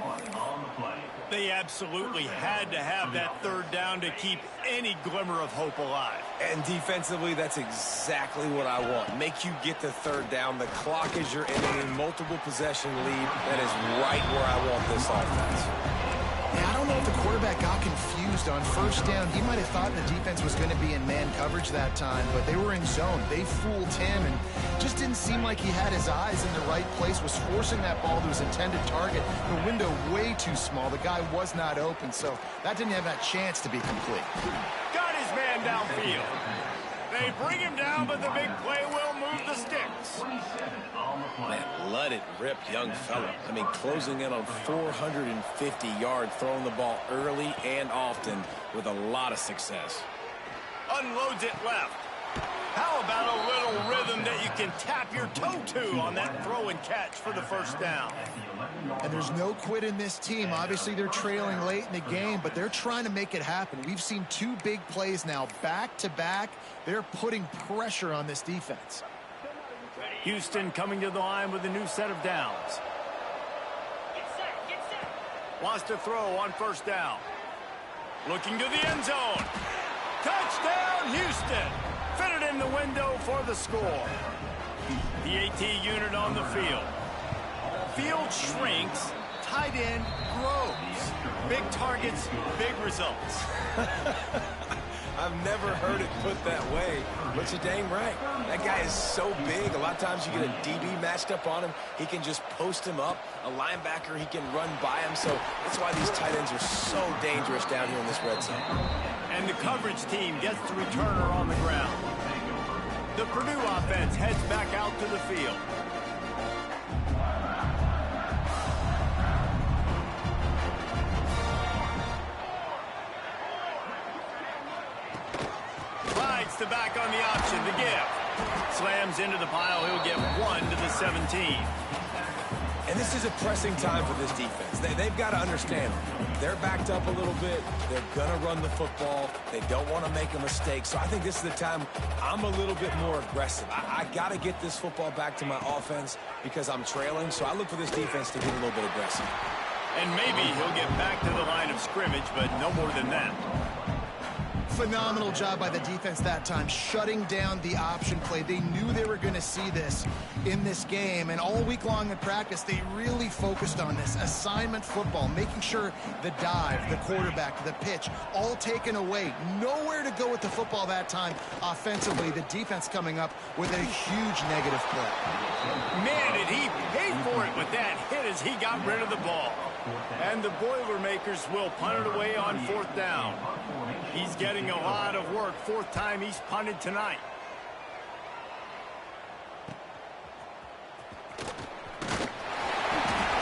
They absolutely had to have that third down to keep any glimmer of hope alive. And defensively, that's exactly what I want. Make you get the third down. The clock is your enemy. Multiple possession lead. That is right where I want this offense. Yeah, I don't know if the quarterback got confused on first down. He might have thought the defense was going to be in man coverage that time, but they were in zone. They fooled him and just didn't seem like he had his eyes in the right place, was forcing that ball to his intended target. The window way too small. The guy was not open, so that didn't have that chance to be complete. Got his man downfield. They bring him down, but the big play will move the sticks. Man, let it rip, young fella. I mean, closing in on 450 yards, throwing the ball early and often with a lot of success. Unloads it left. How about a little rhythm that you can tap your toe to on that throw and catch for the first down? And there's no quit in this team. Obviously, they're trailing late in the game, but they're trying to make it happen. We've seen two big plays now, back-to-back. They're putting pressure on this defense. Houston coming to the line with a new set of downs. Wants to throw on first down. Looking to the end zone. Touchdown, Houston. Fitted in the window for the score. The AT unit on the field. Field shrinks, tight end grows. Big targets, big results. I've never heard it put that way, but you're dang right. That guy is so big. A lot of times you get a DB matched up on him. He can just post him up. A linebacker, he can run by him. So that's why these tight ends are so dangerous down here in this red zone. And the coverage team gets the returner on the ground. The Purdue offense heads back out to the field. Slides to back on the option, the give. Slams into the pile, he'll get 1 to the 17. And this is a pressing time for this defense. They've got to understand, they're backed up a little bit. They're going to run the football. They don't want to make a mistake. So I think this is the time I'm a little bit more aggressive. I got to get this football back to my offense because I'm trailing. So I look for this defense to get a little bit aggressive. And maybe he'll get back to the line of scrimmage, but no more than that. Phenomenal job by the defense that time, shutting down the option play. They knew they were going to see this in this game, and all week long in practice, they really focused on this. Assignment football, making sure the dive, the quarterback, the pitch, all taken away. Nowhere to go with the football that time offensively. The defense coming up with a huge negative play. Man, did he pay for it with that hit as he got rid of the ball. And the Boilermakers will punt it away on fourth down. He's getting a lot of work. Fourth time he's punted tonight.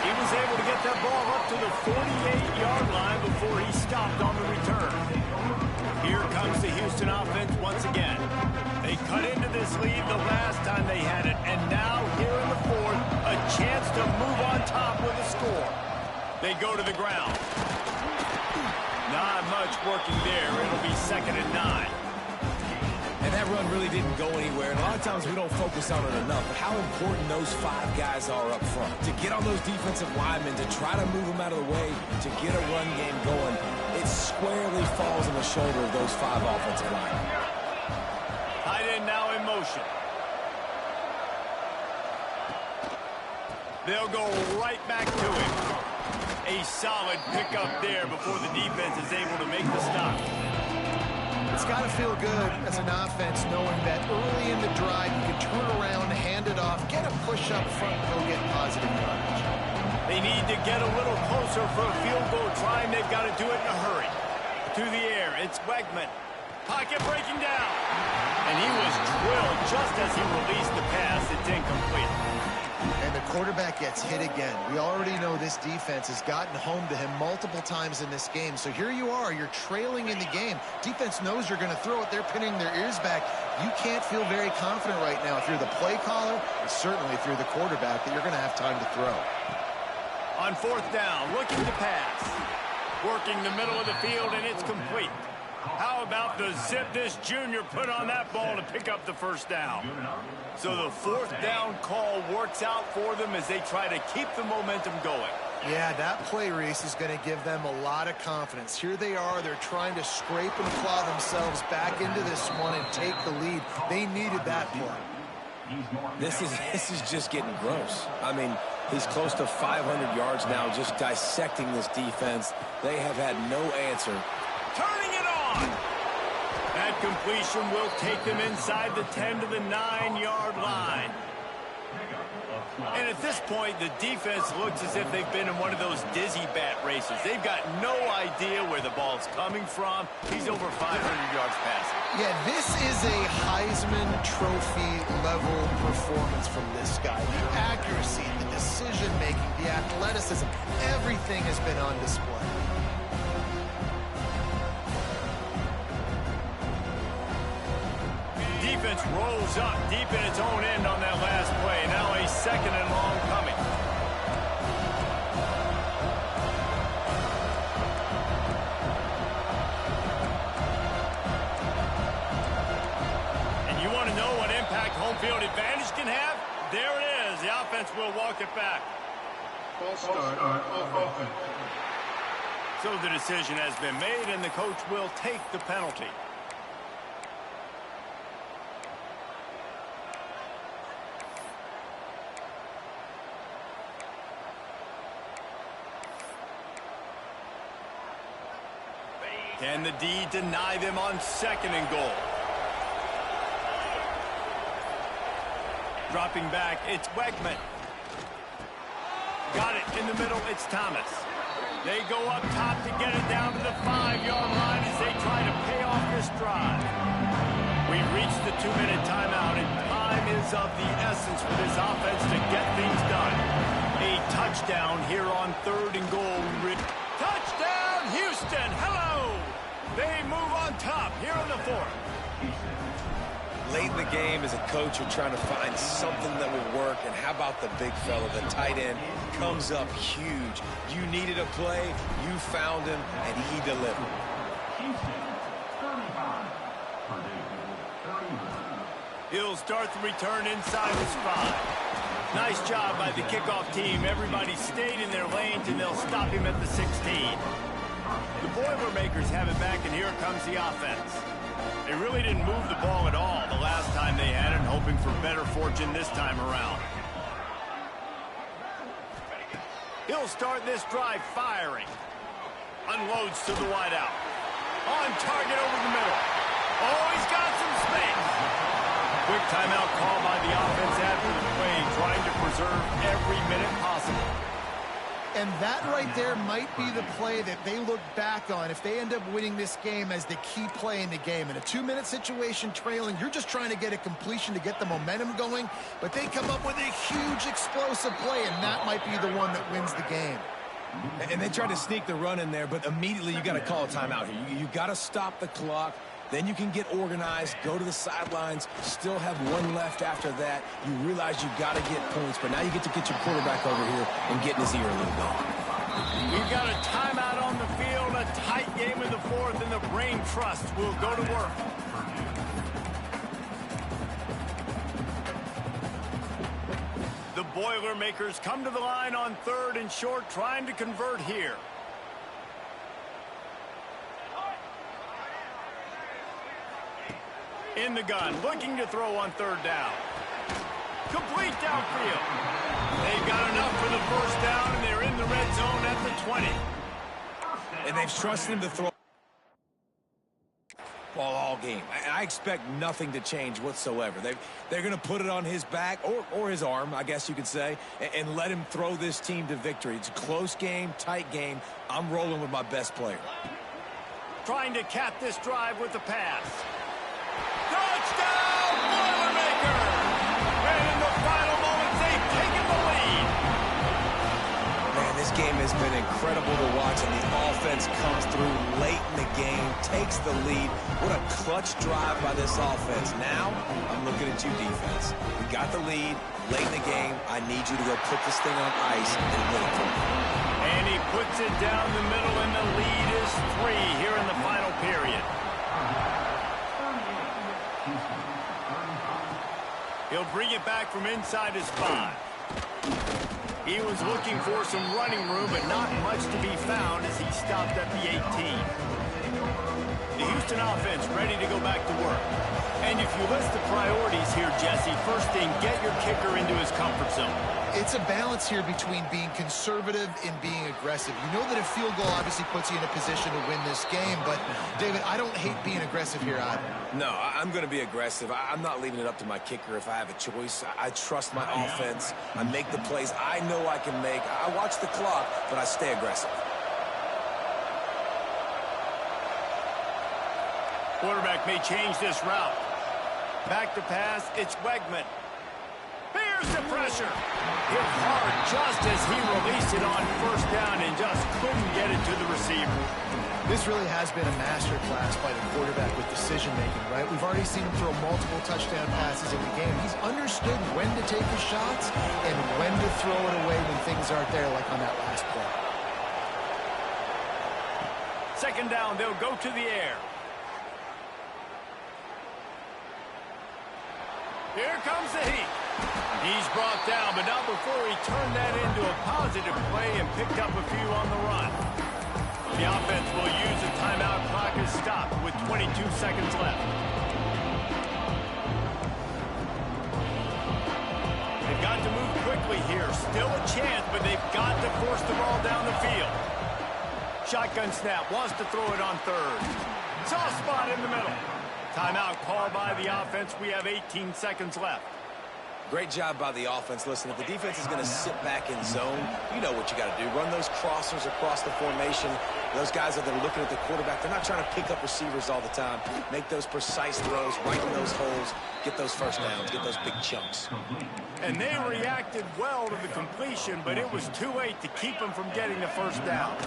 He was able to get that ball up to the 48-yard line before he stopped on the return. Here comes the Houston offense once again. They cut into this lead the last time they had it, and now here in the fourth, a chance to move on top with a score. They go to the ground. Not much working there. It'll be 2nd and 9. And that run really didn't go anywhere. And a lot of times we don't focus on it enough. But how important those 5 guys are up front. To get on those defensive linemen, to try to move them out of the way, to get a run game going, it squarely falls on the shoulder of those 5 offensive linemen. Tight end now in motion. They'll go right back to him. A solid pickup there before the defense is able to make the stop. It's got to feel good as an offense knowing that early in the drive you can turn around, hand it off, get a push up front, and go get positive yardage. They need to get a little closer for a field goal try, and they've got to do it in a hurry. To the air, it's Wegman. Pocket breaking down. And he was drilled just as he released the pass. It's incomplete. And the quarterback gets hit again. We already know this defense has gotten home to him multiple times in this game. So here you are, you're trailing in the game. Defense knows you're going to throw it. They're pinning their ears back. You can't feel very confident right now if you're the play caller, and certainly if you're the quarterback, that you're going to have time to throw. On fourth down, looking to pass. Working the middle of the field, and it's complete. How about the zip this junior put on that ball to pick up the first down? So the fourth down call works out for them as they try to keep the momentum going. Yeah, that play, Reese, is going to give them a lot of confidence. Here they are. They're trying to scrape and claw themselves back into this one and take the lead. They needed that play. This is just getting gross. I mean, he's close to 500 yards now just dissecting this defense. They have had no answer. Turning it on. That completion will take them inside the 10 to the 9-yard line. And at this point, the defense looks as if they've been in one of those dizzy bat races. They've got no idea where the ball's coming from. He's over 500 yards passing. Yeah, this is a Heisman Trophy level performance from this guy. The accuracy, the decision-making, the athleticism, everything has been on display. Defense rolls up deep in its own end on that last play. Now a second and long coming. And you want to know what impact home field advantage can have? There it is. The offense will walk it back. False start offense. So the decision has been made, and the coach will take the penalty. Can the D deny them on second and goal? Dropping back, it's Wegman. Got it in the middle, it's Thomas. They go up top to get it down to the 5-yard line as they try to pay off this drive. We've reached the 2-minute timeout, and time is of the essence for this offense to get things done. A touchdown here on third and goal. Touchdown, Houston! Hello! They move on top here in the fourth. Late in the game, as a coach, you're trying to find something that will work. And how about the big fella, the tight end, comes up huge. You needed a play, you found him, and he delivered. He'll start the return inside the spot. Nice job by the kickoff team. Everybody stayed in their lanes, and they'll stop him at the 16. The Boilermakers have it back, and here comes the offense. They really didn't move the ball at all the last time they had it, hoping for better fortune this time around. He'll start this drive firing. Unloads to the wideout. On target over the middle. Oh, he's got some space. Quick timeout call by the offense after the play, trying to preserve every minute possible. And that right there might be the play that they look back on if they end up winning this game as the key play in the game. In a 2-minute situation trailing, you're just trying to get a completion to get the momentum going, but they come up with a huge explosive play, and that might be the one that wins the game. And they tried to sneak the run in there, but immediately you got to call a timeout here. You got to stop the clock. Then you can get organized, go to the sidelines, still have one left after that. You realize you got to get points, but now you get to get your quarterback over here and get in his ear a little bit. We've got a timeout on the field, a tight game in the fourth, and the Brain Trust will go to work. The Boilermakers come to the line on third and short, trying to convert here. In the gun, looking to throw on third down. Complete downfield. They've got enough for the first down, and they're in the red zone at the 20. And they've trusted him to throw ball all game. I expect nothing to change whatsoever. They're going to put it on his back or his arm, I guess you could say, and let him throw this team to victory. It's a close game, tight game. I'm rolling with my best player. Trying to cap this drive with the pass. Touchdown, Boilermakers! And in the final moments, they've taken the lead. Man, this game has been incredible to watch, and the offense comes through late in the game, takes the lead. What a clutch drive by this offense. Now, I'm looking at you, defense. We got the lead late in the game. I need you to go put this thing on ice and win it for me. And he puts it down the middle, and the lead is 3 here in the final period. He'll bring it back from inside his 5. He was looking for some running room, but not much to be found as he stopped at the 18. The Houston offense ready to go back to work. And if you list the priorities here, Jesse, first thing, get your kicker into his comfort zone. It's a balance here between being conservative and being aggressive. You know that a field goal obviously puts you in a position to win this game, but, David, I don't hate being aggressive here either. No, I'm going to be aggressive. I'm not leaving it up to my kicker if I have a choice. I trust my offense. I make the plays I know I can make. I watch the clock, but I stay aggressive. Quarterback may change this route. Back to pass, it's Wegman. Here's the pressure. Hit hard just as he released it on first down and just couldn't get it to the receiver. This really has been a master class by the quarterback with decision-making, right? We've already seen him throw multiple touchdown passes in the game. He's understood when to take his shots and when to throw it away when things aren't there, like on that last play. Second down, they'll go to the air. Here comes the heat. He's brought down, but not before he turned that into a positive play and picked up a few on the run. The offense will use a timeout. Clock is stopped with 22 seconds left. They've got to move quickly here. Still a chance, but they've got to force the ball down the field. Shotgun snap, wants to throw it on third. Soft spot in the middle. Timeout called by the offense. We have 18 seconds left. Great job by the offense. Listen, if the defense is going to sit back in zone, you know what you got to do. Run those crossers across the formation. Those guys that are looking at the quarterback, they're not trying to pick up receivers all the time. Make those precise throws, right in those holes, get those first downs, get those big chunks. And they reacted well to the completion, but it was too late to keep them from getting the first down.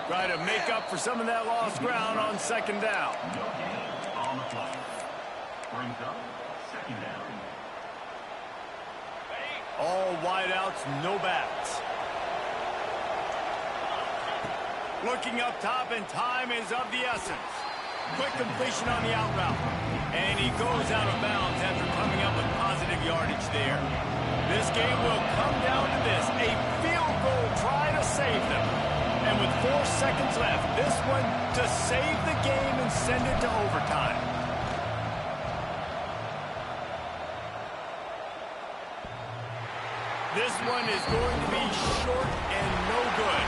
Try to make up for some of that lost ground on second down. On the fly. Brings up second down. All wideouts, no backs. Looking up top, and time is of the essence. Quick completion on the out route. And he goes out of bounds after coming up with positive yardage there. This game will come down to this. A field goal try to save them. And with 4 seconds left, this one to save the game and send it to overtime. This one is going to be short and no good.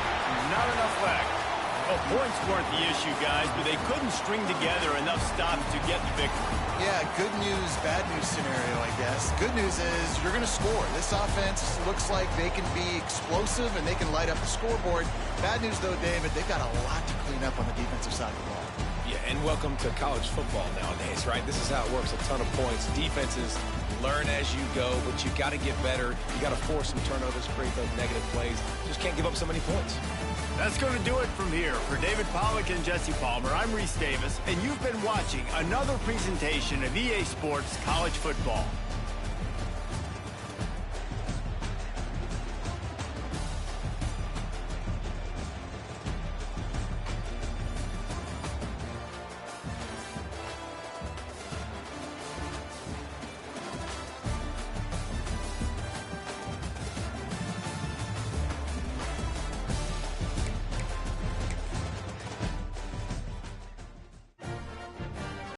Not enough left. Well, points weren't the issue, guys, but they couldn't string together enough stops to get the victory. Yeah, good news, bad news scenario, I guess. Good news is you're going to score. This offense looks like they can be explosive and they can light up the scoreboard. Bad news, though, David, they've got a lot to clean up on the defensive side of the ball. Yeah, and welcome to college football nowadays, right? This is how it works, a ton of points. Defenses learn as you go, but you got to get better. You got to force some turnovers, create those negative plays. Just can't give up so many points. That's going to do it from here. For David Pollack and Jesse Palmer, I'm Reese Davis, and you've been watching another presentation of EA Sports College Football.